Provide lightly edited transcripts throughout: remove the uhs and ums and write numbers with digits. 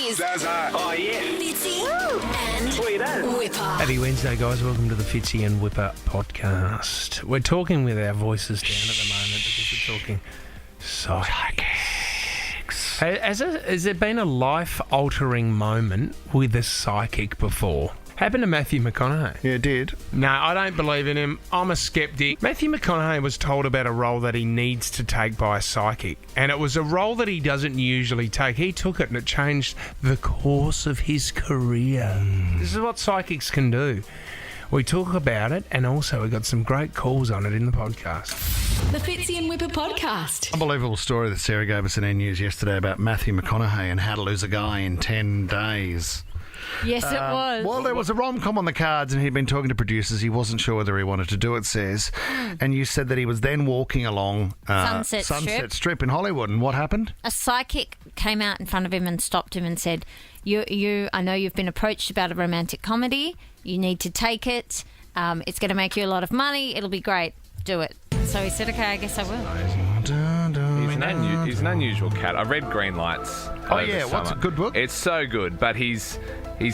is Zaza. Oh, yeah. Fitzy and Sweet as. Whipper. Happy Wednesday, guys. Welcome to the Fitzy and Whipper podcast. We're talking with our voices down at the moment because we're talking psychics. Has there been a life-altering moment with a psychic before? Happened to Matthew McConaughey. Yeah, it did. No, I don't believe in him. I'm a skeptic. Matthew McConaughey was told about a role that he needs to take by a psychic, and it was a role that he doesn't usually take. He took it and it changed the course of his career. This is what psychics can do. We talk about it, and also we got some great calls on it in the podcast. The Fitzy and Whipper podcast. Unbelievable story that Sarah gave us in our news yesterday about Matthew McConaughey and how to lose a guy in 10 days. Yes, it was. Well, there was a rom-com on the cards and he'd been talking to producers. He wasn't sure whether he wanted to do it, says. And you said that he was then walking along Sunset Strip in Hollywood. And what happened? A psychic came out in front of him and stopped him and said, I know you've been approached about a romantic comedy. You need to take it. It's going to make you a lot of money. It'll be great. Do it. So he said, okay, I guess I will. He's an unusual cat. I read Green Lights. Oh, over yeah. the What's a summer. good book? It's so good, but he's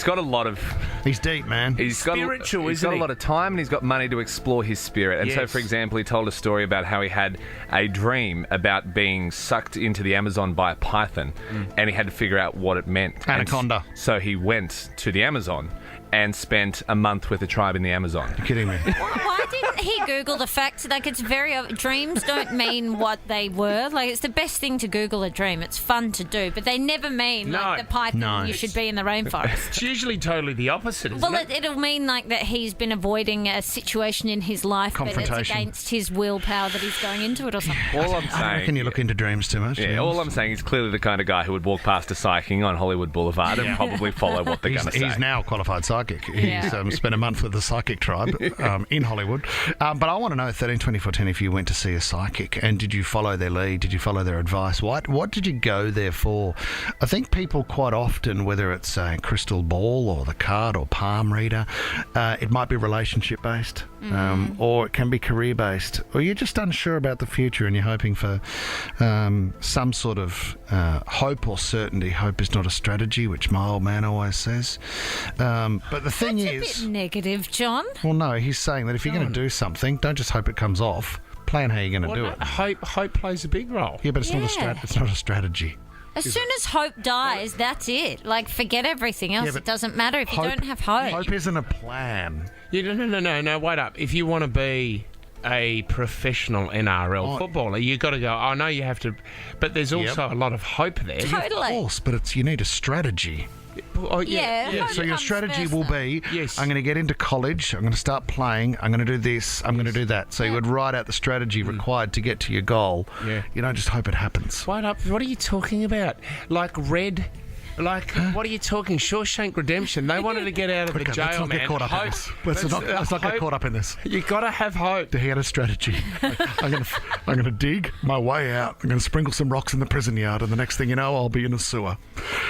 got a lot of... He's deep, man. He's Spiritual, he's isn't got he? a lot of time and he's got money to explore his spirit. And so, Yes. for example, he told a story about how he had a dream about being sucked into the Amazon by a python and he had to figure out what it meant. Anaconda. And so he went to the Amazon and spent a month with a tribe in the Amazon. You're kidding me. Why didn't he Google the facts? Like, it's dreams don't mean what they were. Like, it's the best thing to Google a dream. It's fun to do, but they never mean like the python. No. You should be in the rainforest. It's usually totally the opposite, isn't Well, it? it'll mean like that he's been avoiding a situation in his life, but it's Confrontation. against his willpower that he's going into it or something. All I'm I reckon saying... you look into dreams too much. Yeah, all I'm saying is clearly the kind of guy who would walk past a psychic on Hollywood Boulevard and probably follow what they're going to say. He's now a qualified psychic. Yeah. He's spent a month with the psychic tribe in Hollywood. But I want to know, 13, 24, 10, if you went to see a psychic and did you follow their lead? Did you follow their advice? What did you go there for? I think people quite often, whether it's a crystal ball or the card or palm reader, it might be relationship based or it can be career based, or you're just unsure about the future and you're hoping for some sort of hope or certainty. Hope is not a strategy, which my old man always says. But the thing That's a is... bit negative, John. Well, no, he's saying that if you're going to do something, don't just hope it comes off. Plan how you're going to do it. Hope plays a big role. Yeah, but it's Yeah. it's not a strategy. As soon as hope dies, that's it. Like, forget everything else. Yeah, but It doesn't matter if you don't have hope. Hope isn't a plan. Yeah, no, wait up. If you want to be a professional NRL footballer, you got to go, I know you have to, but there's also a lot of hope there. Of Totally. course, but you need a strategy. Oh, Yeah. yeah. So your comes strategy first, will though. be, Yes. I'm going to get into college, I'm going to start playing, I'm going to do this, I'm going to do that. So you would write out the strategy required to get to your goal. Yeah. You don't just hope it happens. Wait up. What are you talking about? Like Red? Like, what are you talking? Shawshank Redemption. They wanted to get out of the Let's jail, not man. get caught up in Hope. this. Let's not get hope. caught up in this. You got to have hope. He had a strategy. I'm going to dig my way out. I'm going to sprinkle some rocks in the prison yard, and the next thing you know, I'll be in a sewer.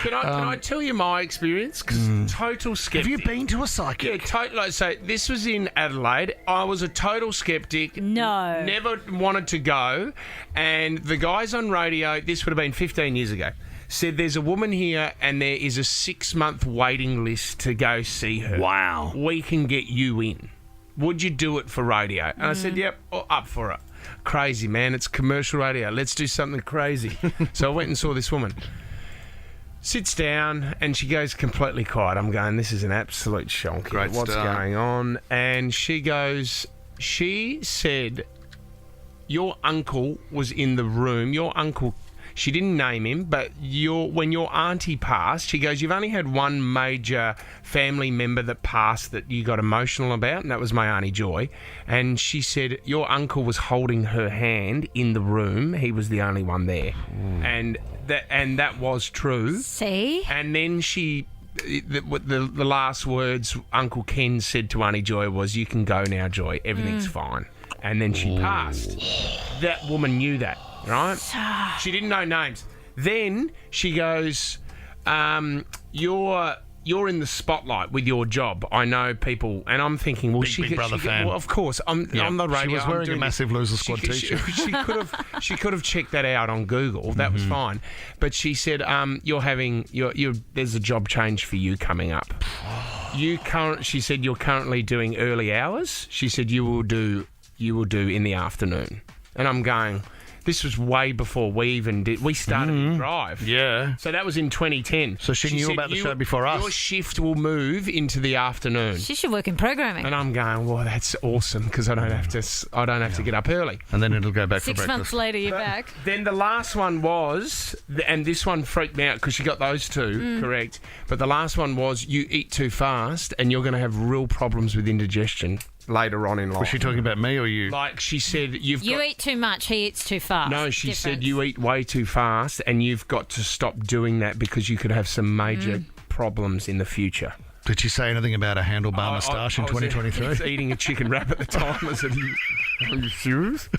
Can I tell you my experience? Because total skeptic. Have you been to a Yeah, psychic? totally. So this was in Adelaide. I was a total skeptic. No. Never wanted to go. And the guys on radio, this would have been 15 years ago, said there's a woman here and there is a 6-month waiting list to go see her. Wow. We can get you in. Would you do it for radio? And I said, yep, up for it. Crazy, man. It's commercial radio. Let's do something crazy. So I went and saw this woman. Sits down and she goes completely quiet. I'm going, this is an absolute shonky. Great What's start. going on? And she said, your uncle was in the room. Your uncle, she didn't name him, but when your auntie passed, she goes, you've only had one major family member that passed that you got emotional about, and that was my Auntie Joy. And she said, your uncle was holding her hand in the room. He was the only one there. And that was true. See? And then the last words Uncle Ken said to Auntie Joy was, you can go now, Joy. Everything's fine. And then she passed. That woman knew that, right? She didn't know names. Then she goes, your you're in the spotlight with your job. I know people, and I'm thinking, well, Big Brother fan. Well, of course, I'm on the radio. She was I'm wearing a doing massive this. Loser Squad t-shirt. She could have checked that out on Google. That was fine. But she said, there's a job change for you coming up. She said you're currently doing early hours. She said you will do in the afternoon. And I'm going, this was way before we started to drive. Yeah. So that was in 2010. So she knew said, about the show before us. Your shift will move into the afternoon. She should work in programming. And I'm going, well, that's awesome because I don't have to get up early. And then it'll go back for 6 breakfast. months later, you're back. Then the last one was, and this one freaked me out because she got those two correct. But the last one was, you eat too fast and you're going to have real problems with indigestion later on in life. Was she talking about me or you? Like she said, You eat too much, he eats too fast. No, she Difference. said you eat way too fast and you've got to stop doing that because you could have some major problems in the future. Did she say anything about a handlebar moustache in I was 2023? eating a chicken wrap at the time. I said, are you serious?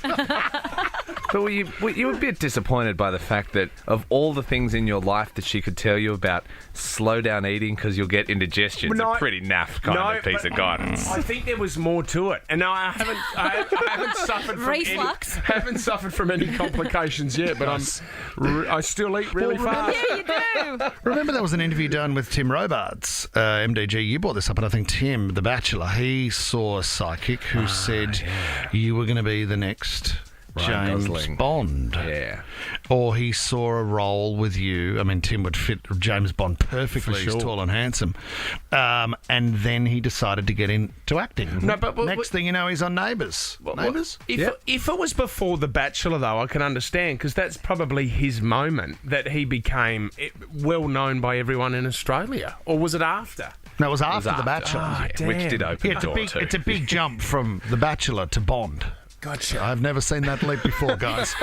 But were you a bit disappointed by the fact that of all the things in your life that she could tell you about, slow down eating because you'll get indigestion? It's a pretty naff kind of piece of guidance. I think there was more to it, and I haven't suffered from Reflux? haven't suffered from any complications yet. But I still eat really fast. Yeah, you do. Remember there was an interview done with Tim Robards, MDG. You brought this up, and I think Tim, The Bachelor, he saw a psychic who said you were going to be the next Ryan James Gosling. Bond. Yeah. Or he saw a role with you. I mean, Tim would fit James Bond perfectly. For sure. He's tall and handsome. And then he decided to get into acting. No, but next thing you know, he's on Neighbours. Neighbours? If it was before The Bachelor, though, I can understand because that's probably his moment that he became well known by everyone in Australia. Or was it after? No, it was after The Bachelor. damn. Which did open Yeah, the door too. it's a big jump from The Bachelor to Bond. Gotcha. I've never seen that leap before, guys.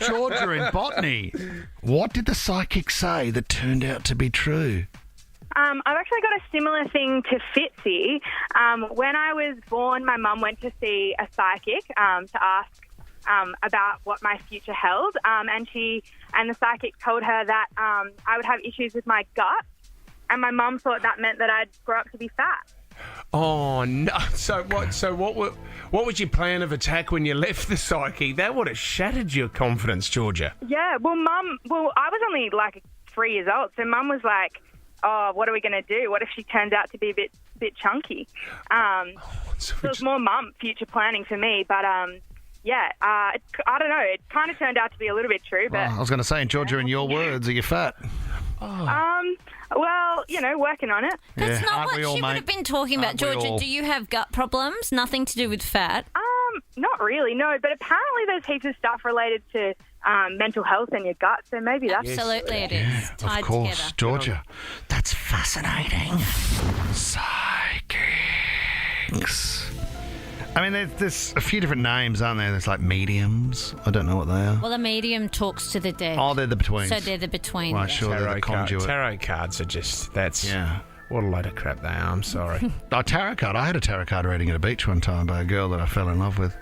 Georgia in Botany. What did the psychic say that turned out to be true? I've actually got a similar thing to Fitzy. When I was born, my mum went to see a psychic to ask about what my future held, and the psychic told her that I would have issues with my gut, and my mum thought that meant that I'd grow up to be fat. Oh no! So what was your plan of attack when you left the psychic? That would have shattered your confidence, Georgia. Yeah, well, I was only like 3 years old, so Mum was like, "Oh, what are we going to do? What if she turns out to be a bit chunky?" So it was more Mum future planning for me, but I don't know. It kind of turned out to be a little bit true, but I was going to say, Georgia, in your words, are you fat? well, working on it. That's Yeah, not aren't what we she all, would mate? have been talking about. Aren't we Georgia, all? do you have gut problems? Nothing to do with fat? Not really, no. But apparently there's heaps of stuff related to mental health and your gut, so maybe that's... Absolutely it is. Tied Of course, together. Georgia. That's fascinating. Psychics. I mean, there's a few different names, aren't there? There's like mediums. I don't know what they are. Well, a medium talks to the dead. Oh, they're the betweens. So they're the between. Right, sure, they're the conduit. Tarot cards are just Yeah. What a load of crap they are. I'm sorry. Oh, tarot card. I had a tarot card reading at a beach one time by a girl that I fell in love with.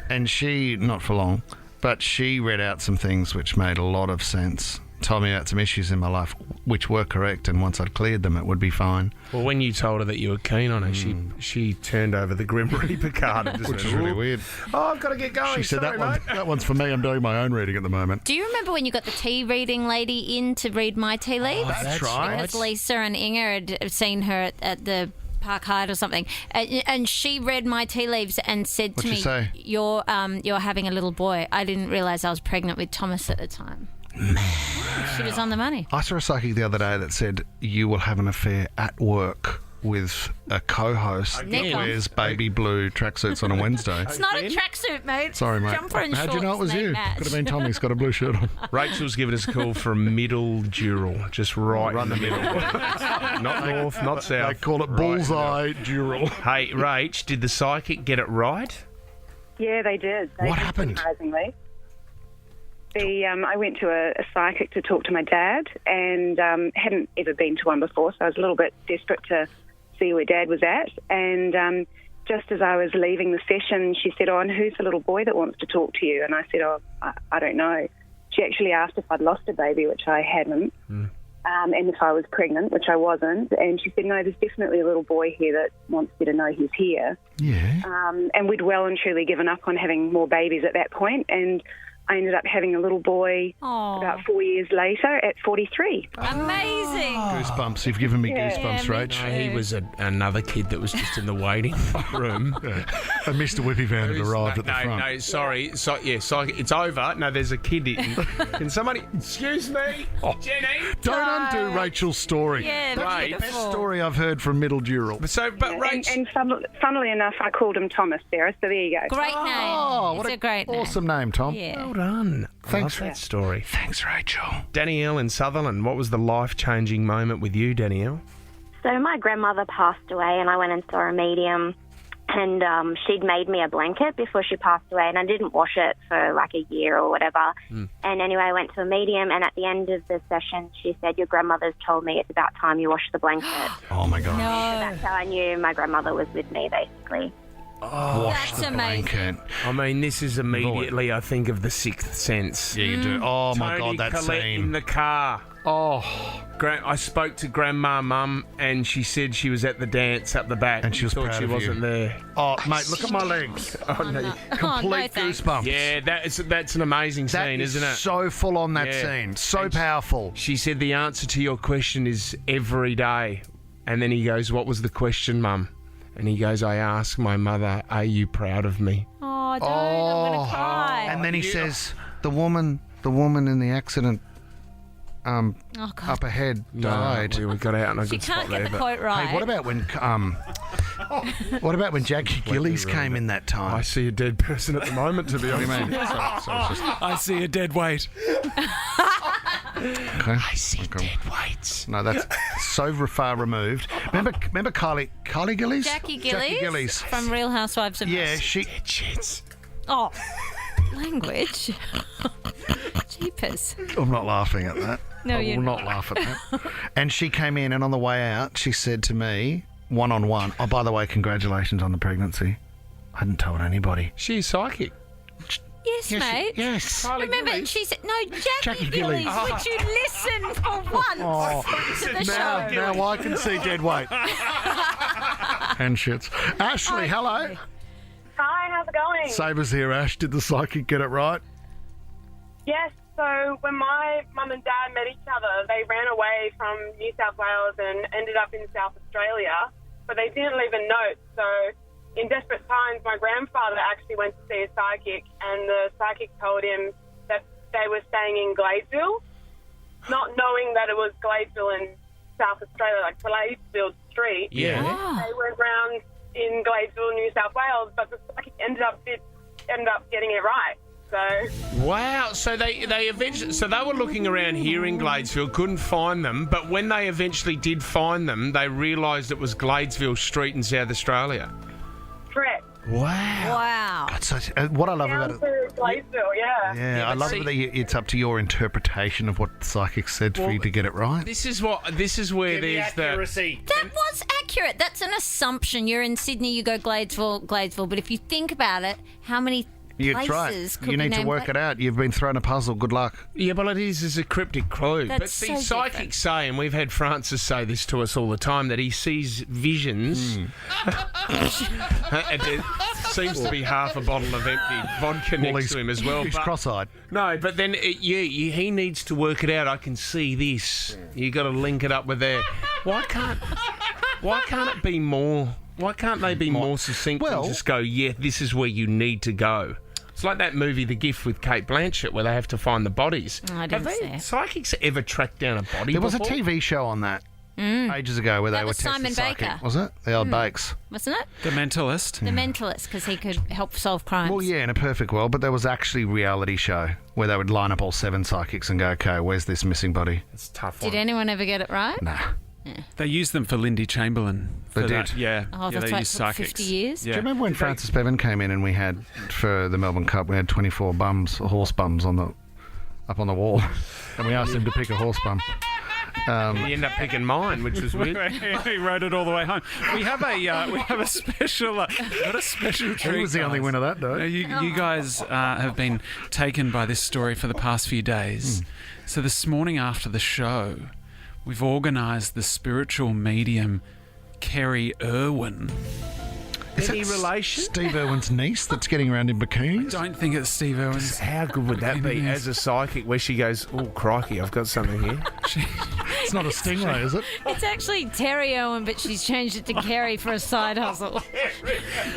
And she, not for long, but she read out some things which made a lot of sense. Told me about some issues in my life which were correct, and once I'd cleared them, it would be fine. Well, when you told her that you were keen on her, she turned over the Grim Reaper card and just Which is went, really "Ooh, weird. Oh, I've got to get going. She said Sorry, mate." that one's for me. I'm doing my own reading at the moment. Do you remember when you got the tea reading lady in to read my tea leaves? That's right. Because Lisa and Inga had seen her at the Park Hyde or something, and she read my tea leaves and said to What'd me, she say? "You're having a little boy." I didn't realise I was pregnant with Thomas at the time. She was on the money. I saw a psychic the other day that said you will have an affair at work with a co-host that Nick on. wears baby blue tracksuits on a Wednesday. It's not a tracksuit, mate. Sorry, mate. Jumper and How'd shorts, you know it was they you? match. Could have been Tommy's got a blue shirt on. Rachel's giving us a call for a middle dural, just right in the middle. Not north, not They south. call it bullseye dural. Hey, Rach, did the psychic get it right? Yeah, they did. They What did, happened? Surprisingly. I went to a psychic to talk to my dad, and hadn't ever been to one before, so I was a little bit desperate to see where Dad was at. And just as I was leaving the session, she said, "Oh, and who's the little boy that wants to talk to you?" And I said, "Oh, I don't know." She actually asked if I'd lost a baby, which I hadn't. and if I was pregnant, which I wasn't. And she said, no, there's definitely a little boy here that wants you to know he's here. Yeah. And we'd well and truly given up on having more babies at that point, and I ended up having a little boy about 4 years later at 43. Amazing. Goosebumps. You've given me goosebumps, Rach. No, he was another kid that was just in the waiting room. And Mr. Whippy Van had arrived at the front. No, sorry. So it's over. No, there's a kid in. Can somebody... Excuse me? Jenny? Don't undo Rachel's story. Yeah, Right. beautiful. Best story I've heard from Middle Dural. So, but Rach... And funnily enough, I called him Thomas, Sarah, so there you go. Great name. Oh, what It's a great name. awesome name, Tom. Yeah. Well done. Thanks. I love that story. Thanks, Rachel. Danielle in Sutherland, what was the life-changing moment with you, Danielle? So my grandmother passed away, and I went and saw a medium, and she'd made me a blanket before she passed away, and I didn't wash it for like a year or whatever. And anyway, I went to a medium, and at the end of the session, she said, your grandmother's told me it's about time you wash the blanket. Oh, my God. That's how I knew my grandmother was with me, basically. Wash That's the amazing. blanket. I mean, this is immediately, I think, of The Sixth Sense. Yeah, you do. Oh, my Tony God, that Collette scene. in the car. Oh, I spoke to Grandma Mum, and she said she was at the dance up the back. And she was thought proud she of you. wasn't there. oh, mate, look at my legs. Oh, no. Complete thanks. goosebumps. Yeah, that's an amazing That scene, is isn't it? so full on, that Yeah. scene. So And powerful. She said the answer to your question is every day. And then he goes, what was the question, Mum? And he goes, I asked my mother, are you proud of me? Oh, don't. I'm going to cry. And then he says, the woman in the accident oh, God. up ahead died. No, we got out in a She good spot can't get there. the but quote right. Hey, what about when Jackie Gillies came in that I time? see a dead person at the moment, to be honest. What do you mean? So it's just, I see a dead weight. okay. I see dead weights. No, that's so far removed. Remember Kylie Gillies? Jackie Gillies, Jackie Gillies. from Real Housewives of Yeah, she. Dead shits. Oh, language. Jeepers. I'm not laughing at that. No, I you're will not laugh at that. And she came in, and on the way out, she said to me, one-on-one, oh, by the way, congratulations on the pregnancy. I hadn't told anybody. She's psychic. Yes, mate. Yes. Remember, she said, no, Jackie Jackie Gillies. Gillies, would you listen for once to the show? Now I can see dead weight. And shits. Ashley, hello. Hi, how's it going? Sabre's here, Ash. Did the psychic get it right? Yes, so when my mum and dad met each other, they ran away from New South Wales and ended up in South Australia, but they didn't leave a note. So in desperate times, my grandfather actually went to see a psychic, and the psychic told him that they were staying in Gladesville, not knowing that it was Gladesville in South Australia, like Gladesville Street. Yeah. Oh. They went round in Gladesville, New South Wales, but the psychic ended up getting it right. So Wow. So they eventually, so they were looking around here in Gladesville, couldn't find them, but when they eventually did find them, they realised it was Gladesville Street in South Australia. correct. Wow. Wow. God, so, what I love Down about it. to Gladesville, yeah. Yeah, I but love see- that it's up to your interpretation of what the psychic said for you to get it right. This is where there's the That was accurate. That's an assumption. You're in Sydney, you go Gladesville. But if you think about it, how many That's right. places could You be need to named work it out. You've been thrown a puzzle. Good luck. Yeah, well, it is a cryptic clue. That's but see, so psychics different. say, and we've had Francis say this to us all the time, that he sees visions. It seems to be half a bottle of empty vodka next to him as well. He's but- cross-eyed. No, but then he needs to work it out. I can see this. You got to link it up with there. Why can't it be more? Why can't they be more succinct Well- and just go, yeah, this is where you need to go? It's like that movie, The Gift, with Kate Blanchett, where they have to find the bodies. I didn't have see it. psychics ever tracked down a body There was a before? TV show on that ages ago where That they were was testing Simon psychic. Baker. Was it? The old Bakes. wasn't it? The Mentalist. The Mentalist, because he could help solve crimes. Well, yeah, in a perfect world, but there was actually a reality show where they would line up all 7 psychics and go, okay, where's this missing body? It's a tough Did one. anyone ever get it right? Nah. They used them for Lindy Chamberlain. They for did. that. Yeah. Oh, yeah, that's they right, used for psychics. 50 years? Yeah. Do you remember when Francis Bevan came in and we had, for the Melbourne Cup, we had 24 horse bums up on the wall, and we asked him to pick a horse bum. You end up picking mine, which was weird. He rode it all the way home. We have a special got a special treat. He was the only guys. winner that day. You guys have been taken by this story for the past few days. So this morning after the show, we've organised the spiritual medium Kerry Irwin. Any relation? Steve Irwin's niece that's getting around in bikinis? Don't think it's Steve Irwin's. How good would that be as a psychic where she goes, oh, crikey, I've got something here? It's not a stingray, is it? It's actually Terry Owen, but she's changed it to Kerry for a side hustle.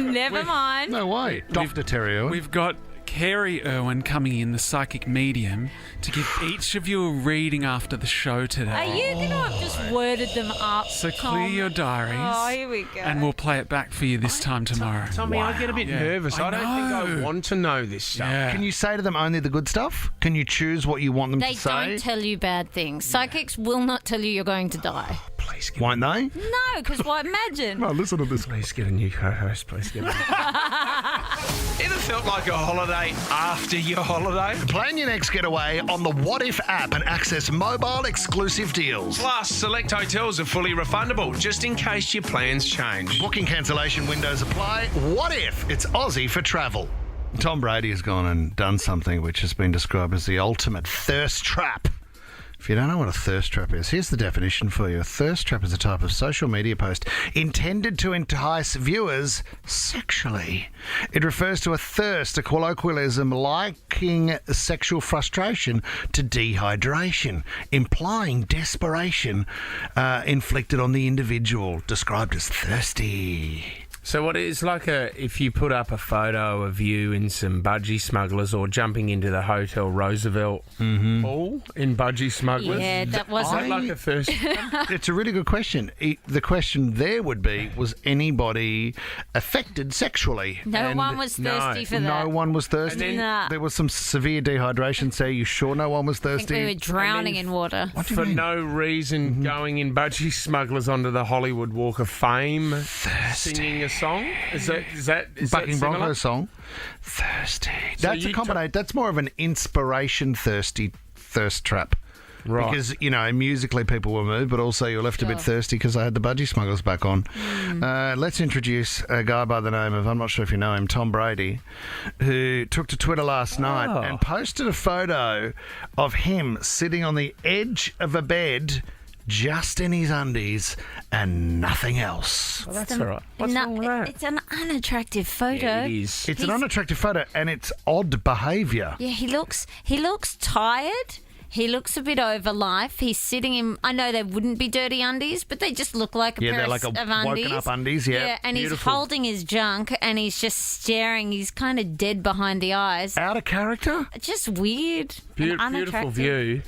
Never mind. No way. Dr. Terry Irwin. We've got Kerry Irwin coming in, the psychic medium, to give each of you a reading after the show today. Are you going to have just worded them up? So Tom? clear your diaries. Oh, here we go. And we'll play it back for you this time tomorrow. Tommy, I get a bit nervous. I don't think I want to know this stuff. Yeah. Can you say to them only the good stuff? Can you choose what you want them They to say? don't tell you bad things. Psychics will not tell you you're going to die. Please get Won't they? No, because why imagine? No, listen to this. Please get a new co-host. Please get a Ever felt like a holiday after your holiday? Plan your next getaway on the What If app and access mobile exclusive deals. Plus, select hotels are fully refundable, just in case your plans change. Booking cancellation windows apply. What If? It's Aussie for travel. Tom Brady has gone and done something which has been described as the ultimate thirst trap. If you don't know what a thirst trap is, here's the definition for you. A thirst trap is a type of social media post intended to entice viewers sexually. It refers to a thirst, a colloquialism liking sexual frustration to dehydration, implying desperation inflicted on the individual, described as thirsty. So what it's like if you put up a photo of you in some budgie smugglers or jumping into the Hotel Roosevelt pool in budgie smugglers. Yeah, that wasn't... Is that like a thirst? It's a really good question. The question there would be, was anybody affected sexually? No And one was thirsty for that. No one was thirsty? Nah. There was some severe dehydration. So are you sure no one was I think thirsty? we were drowning in water. What do you For mean? no reason going in budgie smugglers onto the Hollywood Walk of Fame singing a song? Is that Bucking similar? Broncos song. Thirsty. So That's a you combination. That's more of an inspiration thirsty thirst trap. Right. Because, musically people were moved, but also you're left a bit thirsty because I had the budgie smugglers back on. Let's introduce a guy by the name of, I'm not sure if you know him, Tom Brady, who took to Twitter last night and posted a photo of him sitting on the edge of a bed just in his undies and nothing else. Well, that's all right. What's wrong with that? It's an unattractive photo. Yeah, it is. It's an unattractive photo and it's odd behaviour. Yeah, he looks tired. He looks a bit over life. He's sitting in... I know they wouldn't be dirty undies, but they just look like a pair they're like of woken undies. up undies, yeah. Yeah, and he's Beautiful. holding his junk and he's just staring. He's kind of dead behind the eyes. Out of character? Just weird. and Beautiful unattractive. view.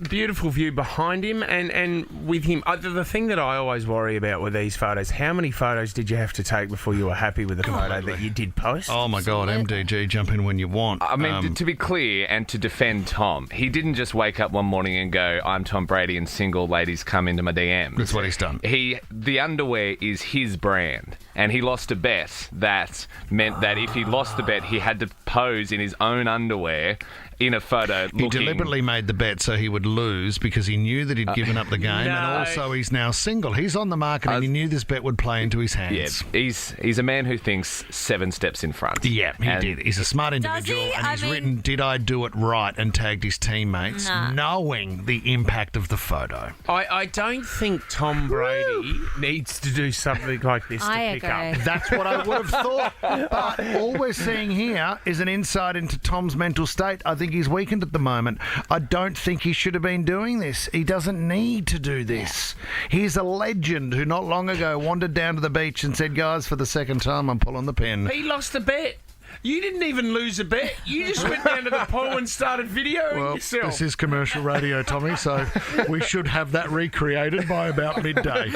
Beautiful view behind him and with him. The thing that I always worry about with these photos, how many photos did you have to take before you were happy with the photo that you did post? Oh, my God. MDG, jump in when you want. I mean, to be clear and to defend Tom, he didn't just wake up one morning and go, I'm Tom Brady and single ladies come into my DMs. That's what he's done. The underwear is his brand, and he lost a bet that meant that if he lost the bet, he had to pose in his own underwear in a photo. He deliberately made the bet so he would lose because he knew that he'd given up the game, No. and also he's now single. He's on the market and he knew this bet would play into his hands. Yeah, he's a man who thinks 7 steps in front. Yeah, he And did. He's a smart individual, he? and I he's mean- written, "Did I do it right?" and tagged his teammates, knowing the impact of the photo. I don't think Tom Brady needs to do something like this to I pick agree. up. That's what I would have thought. But all we're seeing here is an insight into Tom's mental state. I think he's weakened at the moment. I don't think he should have been doing this. He doesn't need to do this. He's a legend who not long ago wandered down to the beach and said, guys, for the second time, I'm pulling the pin. He lost a bet. You didn't even lose a bet. You just went down to the pool and started videoing yourself. This is commercial radio, Tommy, so we should have that recreated by about midday.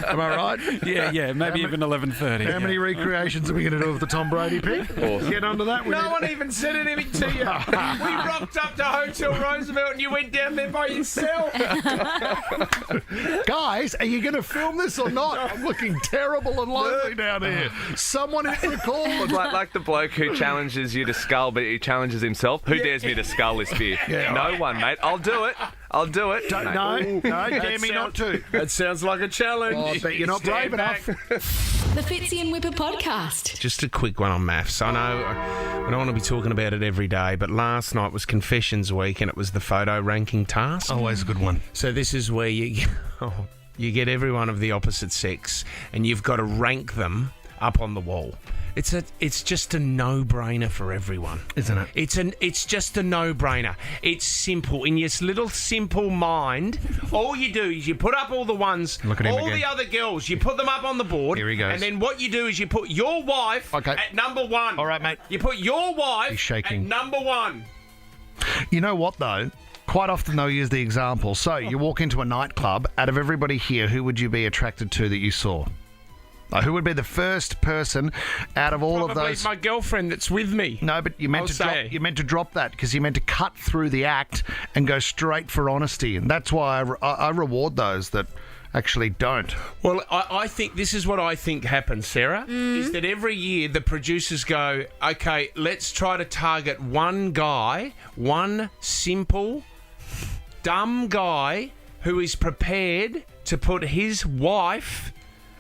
Am I right? Yeah, maybe even 11:30. How many recreations are we going to do with the Tom Brady pick? Get onto that. No one even said anything to you. We rocked up to Hotel Roosevelt and you went down there by yourself. Guys, are you going to film this or not? I'm looking terrible and lonely down here. Someone hit the call. like the bloke who who challenges you to scull, but he challenges himself? Who dares me to scull this beer? No one, mate. I'll do it. No, dare me not to. That sounds like a challenge. Oh, but you're not brave enough. The Fitzy and Whipper podcast. Just a quick one on maths. I know we don't want to be talking about it every day, but last night was Confessions Week and it was the photo ranking task. Always a good one. So this is where you get everyone of the opposite sex and you've got to rank them up on the wall. It's just a no-brainer for everyone, isn't it? It's just a no-brainer. It's simple in your little simple mind. All you do is you put up all the ones, Look at him all again. the other girls. You put them up on the board. Here he goes. And then what you do is you put your wife at number one. All right, mate. You put your wife He's shaking. at number one. You know what, though? Quite often they'll use the example. So you walk into a nightclub. Out of everybody here, who would you be attracted to that you saw? Who would be the first person out of all of Probably those? my girlfriend that's with me. No, but you meant to drop that because you meant to cut through the act and go straight for honesty, and that's why I reward those that actually don't. Well, I think this is what I think happens, Sarah, is that every year the producers go, okay, let's try to target one guy, one simple, dumb guy who is prepared to put his wife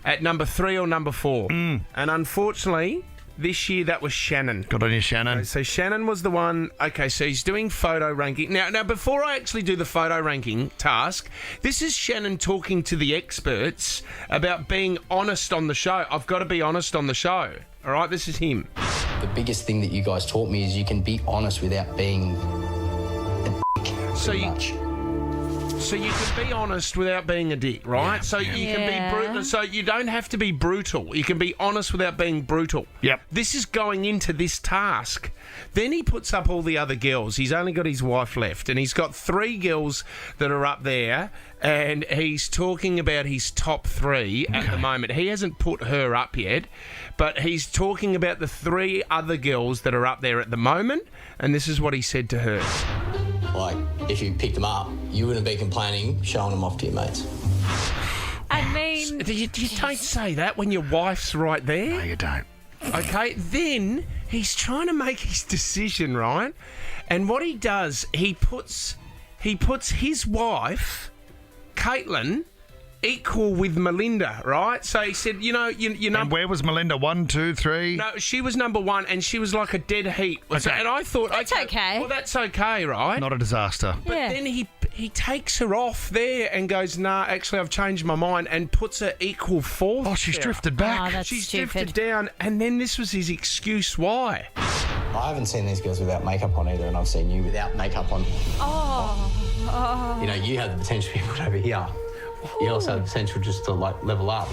at number 3 or number 4. And unfortunately, this year that was Shannon. Good on you, Shannon. So Shannon was the one. Okay, so he's doing photo ranking. Now, before I actually do the photo ranking task, this is Shannon talking to the experts about being honest on the show. I've got to be honest on the show. All right, this is him. The biggest thing that you guys taught me is you can be honest without being a dick. So you can be honest without being a dick, right? You can be brutal. So you don't have to be brutal. You can be honest without being brutal. Yep. This is going into this task. Then he puts up all the other girls. He's only got his wife left, and he's got 3 girls that are up there, and he's talking about his top 3 at the moment. He hasn't put her up yet, but he's talking about the 3 other girls that are up there at the moment, and this is what he said to her. Like, if you picked them up, you wouldn't be complaining showing them off to your mates. I mean... You don't say that when your wife's right there. No, you don't. Okay, then he's trying to make his decision, right? And what he does, he puts his wife, Caitlin, equal with Melinda, right? So he said, you know. And where was Melinda? 1, 2, 3? No, she was number 1, and she was like a dead heat. Okay. And I thought, That's okay. Well, that's okay, right? Not a disaster. But then he takes her off there and goes, nah, actually, I've changed my mind, and puts her equal 4th. Oh, she's there. drifted back. Oh, that's She's stupid. drifted down, and then this was his excuse why. I haven't seen these girls without makeup on either, and I've seen you without makeup on. Oh. You know, you have the potential to be put over here. You also have the potential just to, like, level up.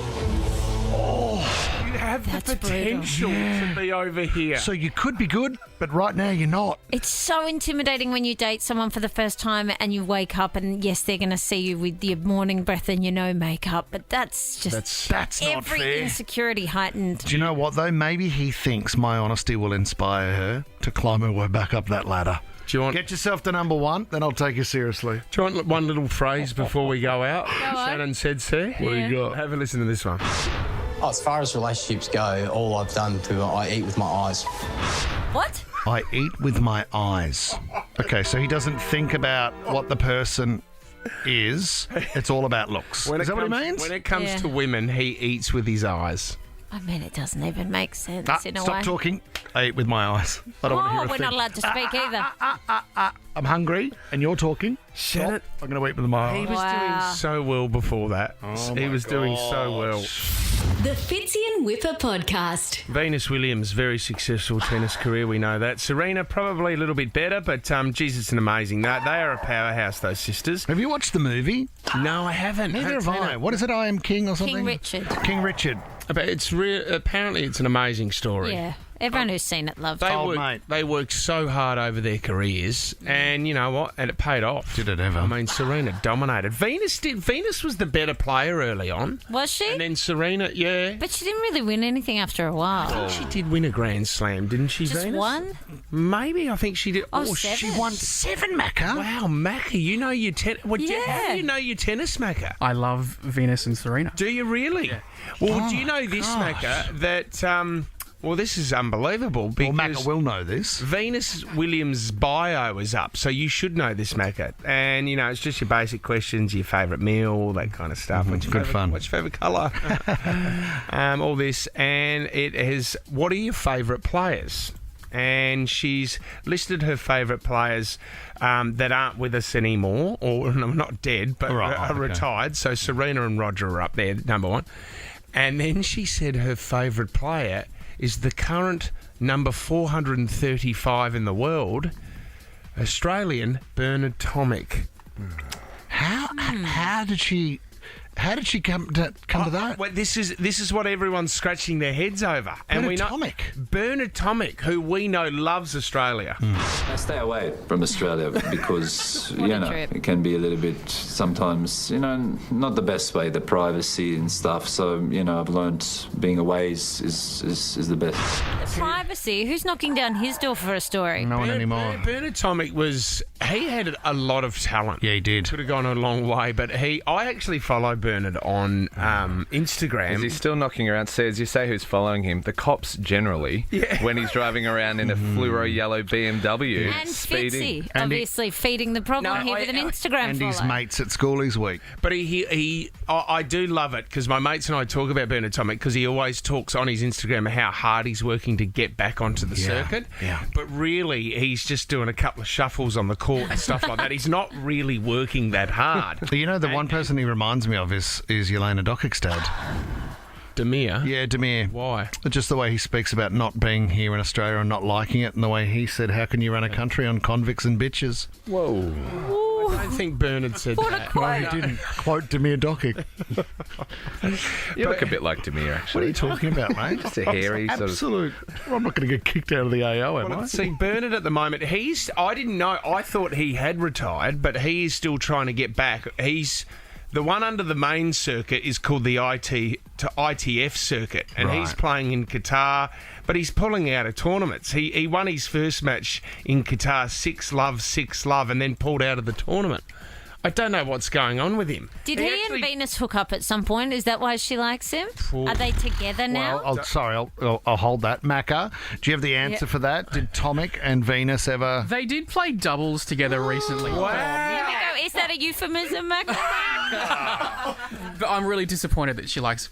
You have That's the potential to be over here. So you could be good, but right now you're not. It's so intimidating when you date someone for the first time and you wake up and, yes, they're going to see you with your morning breath and your no makeup, but that's just... That's not every fair. insecurity heightened. Do you know what, though? Maybe he thinks my honesty will inspire her to climb her way back up that ladder. Do you want? Get yourself to number 1, then I'll take you seriously. Do you want one little phrase before we go out? on. Shannon said, "Sir, what do you got? Have a listen to this one." Oh, as far as relationships go, all I've done I eat with my eyes. What? I eat with my eyes. Okay, so he doesn't think about what the person is. It's all about looks. Is that what he means? When it comes Yeah. to women, he eats with his eyes. I mean, it doesn't even make sense in a way. Stop talking. I eat with my eyes. I don't want to hear a we're thing. not allowed to speak either. I'm hungry, and you're talking. Shannon, I'm going to eat with my he eyes. was doing so well before that. He was doing so well. The Fitzy and Whipper podcast. Venus Williams, very successful tennis career, we know that. Serena, probably a little bit better, but Jesus, an amazing. They are a powerhouse, those sisters. Have you watched the movie? No, I haven't. Neither have Seen I. it. What is it? I Am King or something? King Richard. King Richard. But apparently it's an amazing story. Yeah. Everyone who's seen it loves it. They worked so hard over their careers, and you know what? And it paid off. Did it ever? I mean, Serena dominated. Venus was the better player early on. Was she? And then Serena, yeah. But she didn't really win anything after a while. She did win a Grand Slam, didn't she, Just Venus? one? Maybe, I think she did. Oh, she 7? Won 7, Macca. Wow, Macca, you know your tennis. How Yeah. do you know your tennis, Macca? I love Venus and Serena. Do you really? Yeah. Well, do you know this, Macca, that Well, this is unbelievable because Macca will know this. Venus Williams' bio is up, so you should know this, Macca. And, it's just your basic questions, your favourite meal, all that kind of stuff. What's your Good fun. What's your favourite colour? All this. And it is, what are your favourite players? And she's listed her favourite players that aren't with us anymore, or not dead, but are retired. So Serena and Roger are up there, number one. And then she said her favourite player is the current number 435 in the world, Australian Bernard Tomic. How did she come to that? Well, this is what everyone's scratching their heads over. And we know Bernard Tomic, who we know loves Australia. I stay away from Australia because it can be a little bit sometimes not the best way, the privacy and stuff. So I've learned being away is the best. Privacy? Who's knocking down his door for a story? No one anymore. Bernard Tomic he had a lot of talent. Yeah, he did. Could have gone a long way, but I actually follow Bernard on Instagram. Is he still knocking around? See, as you say, who's following him? The cops generally, when he's driving around in a fluoro yellow BMW, and speeding. Fitzy, obviously feeding the problem here with an Instagram and follow. his mates at schoolies week. But I do love it because my mates and I talk about Bernard Tomic because he always talks on his Instagram how hard he's working to get back onto the circuit. Yeah. But really, he's just doing a couple of shuffles on the court and stuff like that. He's not really working that hard. The one person he reminds me of is Yelena Dokic's dad. Demir? Yeah, Demir. Why? Just the way he speaks about not being here in Australia and not liking it, and the way he said, how can you run a country on convicts and bitches? Whoa. I don't think Bernard said that. No, he didn't. Quote Demir Dokic. You look a bit like Demir, actually. What are you talking about, mate? Just a hairy sort of... Absolute. I'm not going to get kicked out of the AO, am I? See, Bernard at the moment, I didn't know. I thought he had retired, but he is still trying to get back. The one under the main circuit is called the ITF circuit, and he's playing in Qatar, but he's pulling out of tournaments. He won his first match in Qatar 6-love, and then pulled out of the tournament. I don't know what's going on with him. Did he and Venus hook up at some point? Is that why she likes him? Are they together now? Well, I'll hold that. Macca, do you have the answer for that? Did Tomic and Venus ever... They did play doubles together recently. Here we go. Is that a euphemism, Macca? But I'm really disappointed that she likes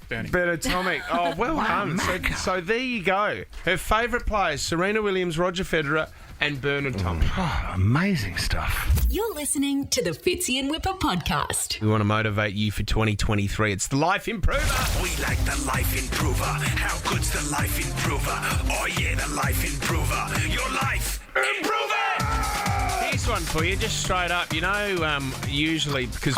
Bernard Tomic. Oh, well done. So there you go. Her favourite players, Serena Williams, Roger Federer, and Bernard Tomic. Oh, amazing stuff. You're listening to the Fitzy and Whipper podcast. We want to motivate you for 2023. It's the Life Improver. We like the Life Improver. How good's the Life Improver? Oh yeah, the Life Improver. Your Life Improver. Here's one for you, just straight up. Usually, because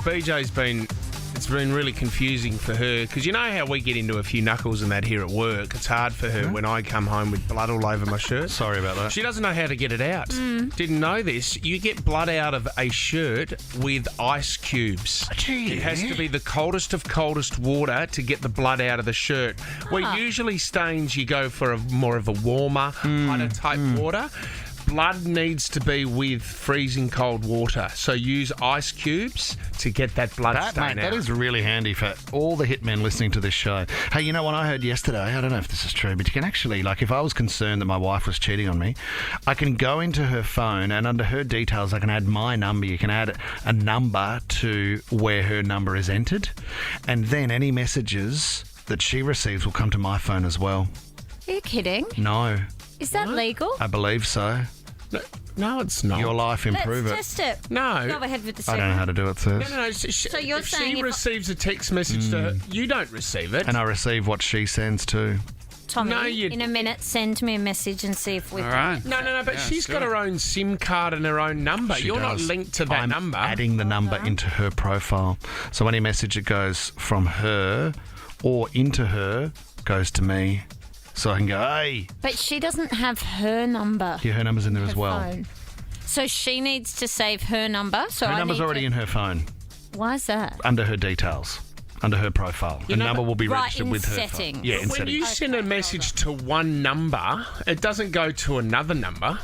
it's been really confusing for her, because you know how we get into a few knuckles and that here at work. It's hard for her when I come home with blood all over my shirt. Sorry about that. She doesn't know how to get it out. Didn't know this. You get blood out of a shirt with ice cubes. Gee, it has to be the coldest of coldest water to get the blood out of the shirt. Where usually stains, you go for more of a warmer, hotter type water. Blood needs to be with freezing cold water. So use ice cubes to get that blood stain out. That is really handy for all the hitmen listening to this show. Hey, you know what I heard yesterday? I don't know if this is true, but you can actually, if I was concerned that my wife was cheating on me, I can go into her phone and under her details I can add my number. You can add a number to where her number is entered, and then any messages that she receives will come to my phone as well. Are you kidding? No. Is that legal? I believe so. No, it's not. Your Life Improver. Let's test it. No. Go ahead with the I don't know how to do it, sis. No. So you're if saying she receives a text message to her, you don't receive it. And I receive what she sends too. Tommy, in a minute, send me a message and see if we All can. right. No, but she's got her own SIM card and her own number. She You're not does. linked to that I'm number. adding the number into her profile. So any message that goes from her or into her goes to me. So I can go, hey. But she doesn't have her number. Yeah, her number's in there her as well. Phone. So she needs to save her number. So Her number's already in her phone. Why is that? Under her details. Under her profile. The number will be registered with her settings. phone. Yeah, in when settings. you send a message to one number, it doesn't go to another number.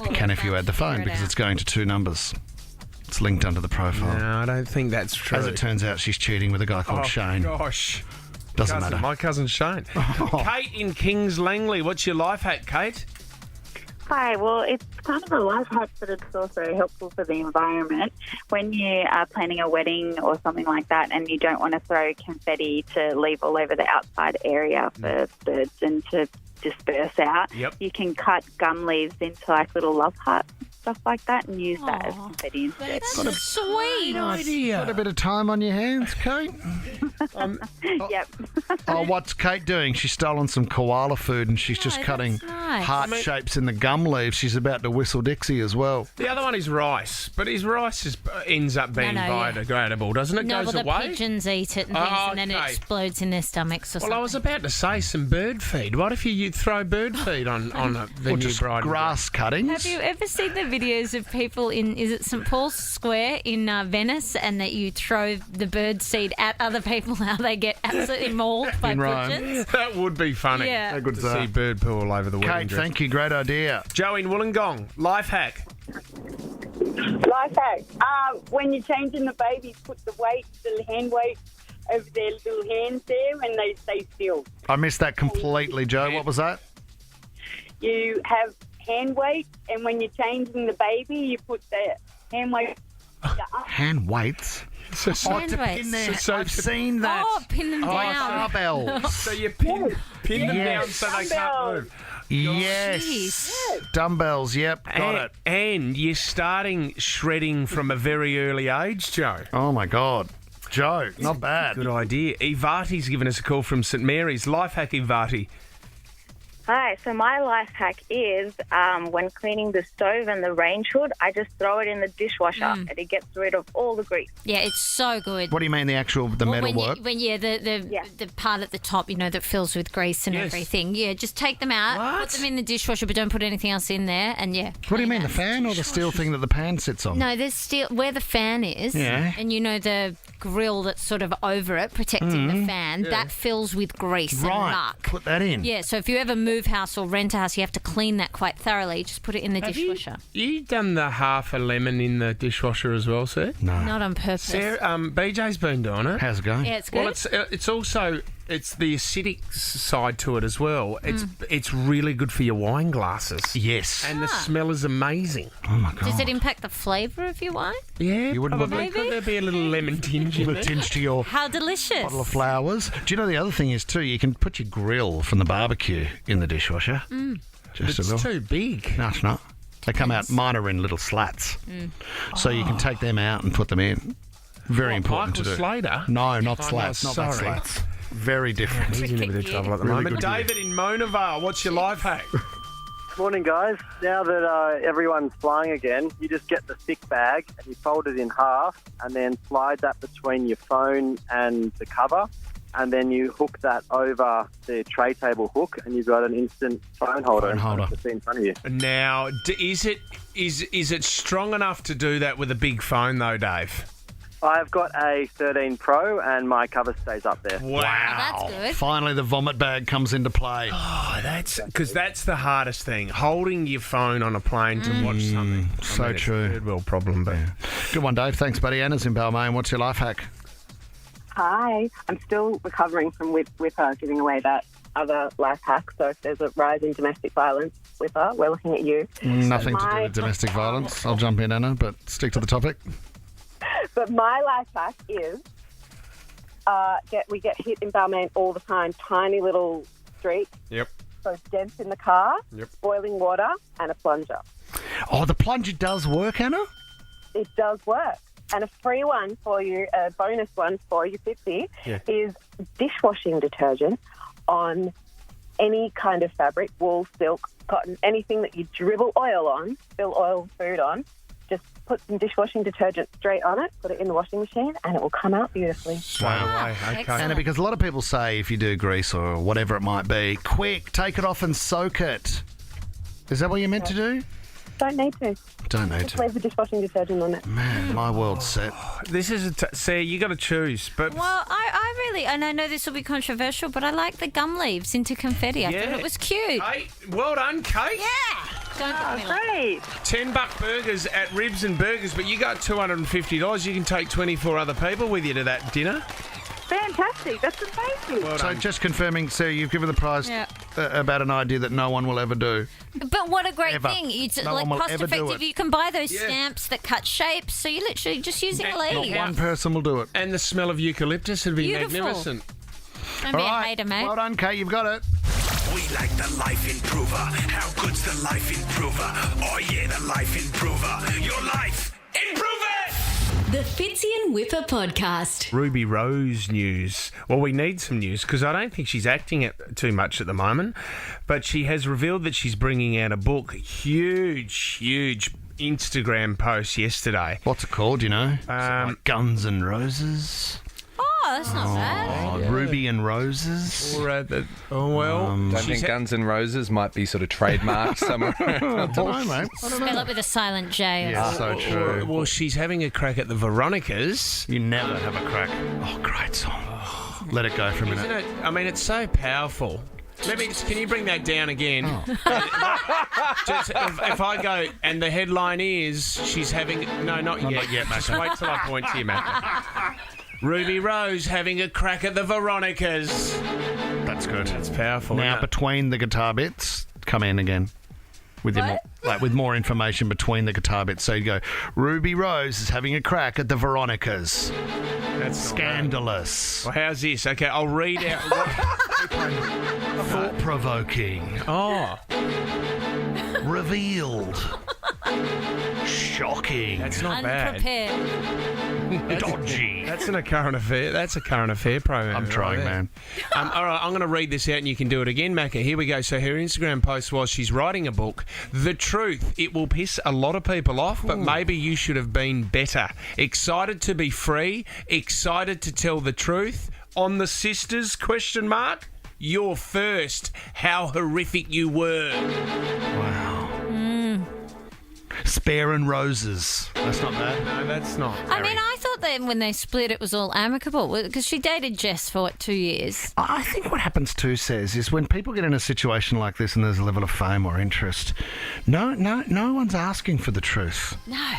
It can if you add the phone because it's going to two numbers. It's linked under the profile. No, I don't think that's true. As it turns out, she's cheating with a guy called Shane. Gosh. Doesn't matter. My cousin Shane. Kate in Kings Langley. What's your life hack, Kate? Hi, well, it's kind of a life hack, but it's also helpful for the environment. When you are planning a wedding or something like that and you don't want to throw confetti to leave all over the outside area for birds and to disperse out, you can cut gum leaves into like little love hearts, stuff like that, and use that as confetti instead. That's sweet. idea. Got a bit of time on your hands, Kate? Yep. Oh, what's Kate doing? She's stolen some koala food and she's just cutting nice. heart shapes in the gum leaves. She's about to whistle Dixie as well. The other one is rice, but his rice ends up being biodegradable, doesn't it? No, Goes well, the away. pigeons eat it and things, and then it explodes in their stomachs or Well, something. I was about to say some bird feed. What if you throw bird feed on the Or new just bride? grass cuttings. Have you ever seen the videos of people is it St Paul's Square in Venice, and that you throw the bird seed at other people, how they get absolutely mauled by In Rome. pigeons? That would be funny. Yeah. How good's To see that? bird poo all over the wedding Kate, dress. thank you. Great idea. Joe in Wollongong, life hack. Life hack. When you're changing the baby, put the hand weight over their little hands there and they stay still. I missed that completely, Joe. What was that? You have hand weight, and when you're changing the baby, you put the hand weight. Hand weights? Hand weights. I've seen that. Oh, pin them down. Barbells. So you pin them down so they can't move. Yes. Jeez. Dumbbells, yep, got it. And you're starting shredding from a very early age, Joe. Oh, my God. Joe, not bad. Good idea. Ivati's given us a call from St Mary's. Life hack, Ivati. Hi, so my life hack is when cleaning the stove and the range hood, I just throw it in the dishwasher and it gets rid of all the grease. Yeah, it's so good. What do you mean, the metal work? The part at the top, that fills with grease and everything. Yeah, just take them out, put them in the dishwasher, but don't put anything else in there, and What do you mean, the fan or the steel thing that the pan sits on? No, there's steel where the fan is, and the grill that's sort of over it, protecting the fan, that fills with grease and muck. Put that in. Yeah, so if you ever move house or rent a house, you have to clean that quite thoroughly. Just put it in the dishwasher. You done the half a lemon in the dishwasher as well, sir? No. Not on purpose. Sarah, BJ's been doing it. How's it going? Yeah, it's good. Well, it's also the acidic side to it as well. It's really good for your wine glasses. Yes. And the smell is amazing. Oh, my God. Does it impact the flavour of your wine? Yeah, You wouldn't probably. have Could there be a little lemon tinge a in little there? tinge to your How delicious. bottle of flowers. Do you know the other thing is, too, you can put your grill from the barbecue in the dishwasher. Just a It's little. too big. No, it's not. They come out, mine are in little slats. So you can take them out and put them in. Very important Michael to do. Slater? No, not Oh, slats. no, Not that sorry. slats. Very different. He's in a bit of trouble at the Really moment. good David in Monavale, what's your life hack? Morning, guys. Now that everyone's flying again, you just get the thick bag and you fold it in half and then slide that between your phone and the cover, and then you hook that over the tray table hook, and you've got an instant phone holder. Just in front of you. Now, is it strong enough to do that with a big phone, though, Dave? I've got a 13 Pro and my cover stays up there. Wow. That's good. Finally, the vomit bag comes into play. Oh, that's the hardest thing. Holding your phone on a plane to watch something. So true. It's a third world problem, but Good one, Dave. Thanks, buddy. Anna's in Balmain. What's your life hack? Hi. I'm still recovering from Whipper giving away that other life hack. So if there's a rise in domestic violence, Whipper, we're looking at you. Nothing to do with domestic violence. I'll jump in, Anna, but stick to the topic. But my life hack is we get hit in Balmain all the time, tiny little streets. Yep. So dents in the car, boiling water, and a plunger. Oh, the plunger does work, Anna? It does work. And a free one for you, a bonus one for you, 50, is dishwashing detergent on any kind of fabric, wool, silk, cotton, anything that you dribble oil on, spill oil food on. Just put some dishwashing detergent straight on it, put it in the washing machine, and it will come out beautifully. straight away. Okay. Anna, because a lot of people say if you do grease or whatever it might be, quick, take it off and soak it. Is that what you're meant to do? Don't need to. Don't need Just to. leave the dishwashing detergent on it. Man, my world's set. This is see, you got to choose. But Well, I really, and I know this will be controversial, but I like the gum leaves into confetti. I thought it was cute. Hey, well done, Kate. Yeah. Don't put me Great. $10 burgers at Ribs and Burgers, but you got $250. You can take 24 other people with you to that dinner. fantastic. That's amazing. So just confirming, Sarah, you've given the prize about an idea that no one will ever do. But what a great Ever. thing. It's No like one will cost ever do effective. it. You can buy those stamps that cut shapes, so you're literally just using a Not leaf. one person will do it. And the smell of eucalyptus would be Beautiful. magnificent. Don't be a hater, mate. Well done, Kate. You've got it. We like the Life Improver. How good's the Life Improver? Oh yeah, the Life Improver. Your life improver. The Fitzy and Whipper podcast. Ruby Rose news. Well, we need some news because I don't think she's acting it too much at the moment. But she has revealed that she's bringing out a book. Huge Instagram post yesterday. What's it called, you know? Is it like Guns and Roses? Oh, that's not bad. Ruby and Roses? Well, I think Guns N' Roses might be sort of trademarked somewhere. I don't know, mate. Spell it with a silent J. Or something. So true. Well, she's having a crack at the Veronicas. You never have a crack. Oh, great song. Let it go for a minute. Isn't it? I mean, it's so powerful. Can you bring that down again? Just, if I go, and the headline is, she's having... No, not yet. Not yet, Just Macca. wait till I point to you, Macca. Ruby Rose having a crack at the Veronicas. That's good. That's powerful. Now, isn't it? between the guitar bits, come in again. With your with more information between the guitar bits. So you go, Ruby Rose is having a crack at the Veronicas. That's scandalous. Well, how's this? Okay, I'll read out. Thought-provoking. Oh. Revealed. Shocking. That's not bad. Unprepared. Dodgy. That's a current affair. That's a current affair program. I'm trying, man. All right, I'm going to read this out and you can do it again, Macca. Here we go. So her Instagram post was she's writing a book. The truth. It will piss a lot of people off, but maybe you should have been better. Excited to be free. Excited to tell the truth. On the sisters, ? You're first. How horrific you were. Wow. Spare and Roses. That's not bad. No, that's not. I mean, I thought that when they split, it was all amicable because she dated Jess for 2 years. I think what happens too, Says, is when people get in a situation like this and there's a level of fame or interest, no one's asking for the truth.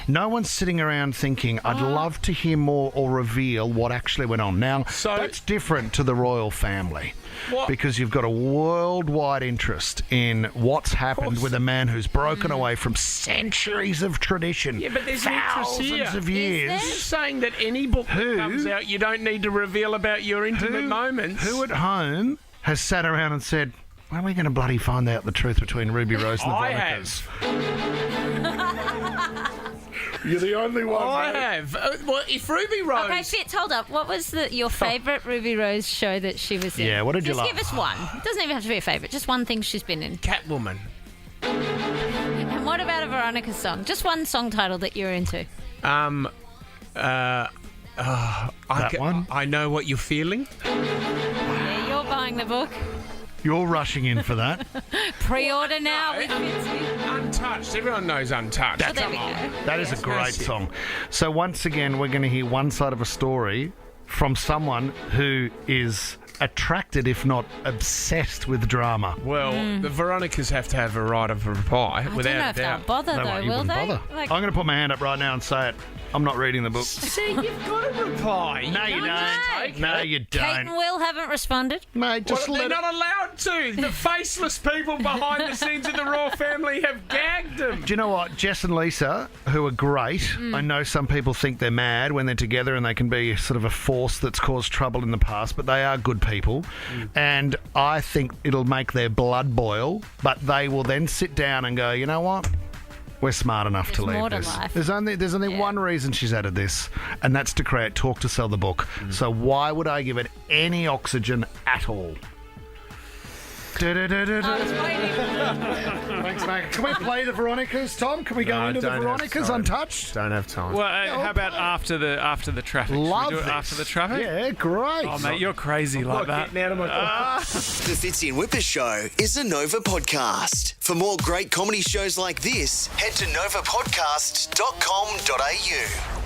No one's sitting around thinking, I'd love to hear more or reveal what actually went on. Now, that's different to the royal family. Because you've got a worldwide interest in what's happened with a man who's broken away from centuries of tradition. Yeah, but there's an interest here. Thousands of years. You're saying that any book that comes out, you don't need to reveal about your intimate moments. Who at home has sat around and said, when are we going to bloody find out the truth between Ruby Rose and the Veronicas? You're the only one. I have. Well, if Ruby Rose... Okay, Fitz, hold up. What was your favourite Ruby Rose show that she was in? Yeah, what did you Just like? give us one. It doesn't even have to be a favourite. Just one thing she's been in. Catwoman. And what about a Veronica song? Just one song title that you're into. I Know What You're Feeling. Yeah, you're buying the book. You're rushing in for that. Pre-order now with Fitzy. Untouched. Everyone knows Untouched. Well, there we go. That is a great song. So once again, we're going to hear one side of a story from someone who is attracted, if not obsessed, with drama. Well, the Veronicas have to have a right of reply, I without don't know a if doubt. they'll bother, They though, won't, you will wouldn't they? bother. Like, I'm going to put my hand up right now and say it. I'm not reading the book. See, you've got to reply. No, you don't. No, you Kate and don't. Will haven't responded. Mate, just Well, let they're it... not allowed to. The faceless people behind the scenes of the royal family have gagged them. Do you know what? Jess and Lisa, who are great, I know some people think they're mad when they're together and they can be sort of a force that's caused trouble in the past, but they are good people. And I think it'll make their blood boil, but they will then sit down and go, you know what? We're smart enough to There's more leave to this. life. There's only one reason she's added this, and that's to create talk to sell the book. So why would I give it any oxygen at all? Thanks, mate. Can we play the Veronicas, Tom? Can we go into the Veronicas untouched? Don't have time. Well, how about after the traffic? Love Should we do it this. after the traffic? Yeah, great. Oh, mate, you're crazy like that. Getting out of my The Fitzy and Whipper Show is a Nova podcast. For more great comedy shows like this, head to novapodcast.com.au.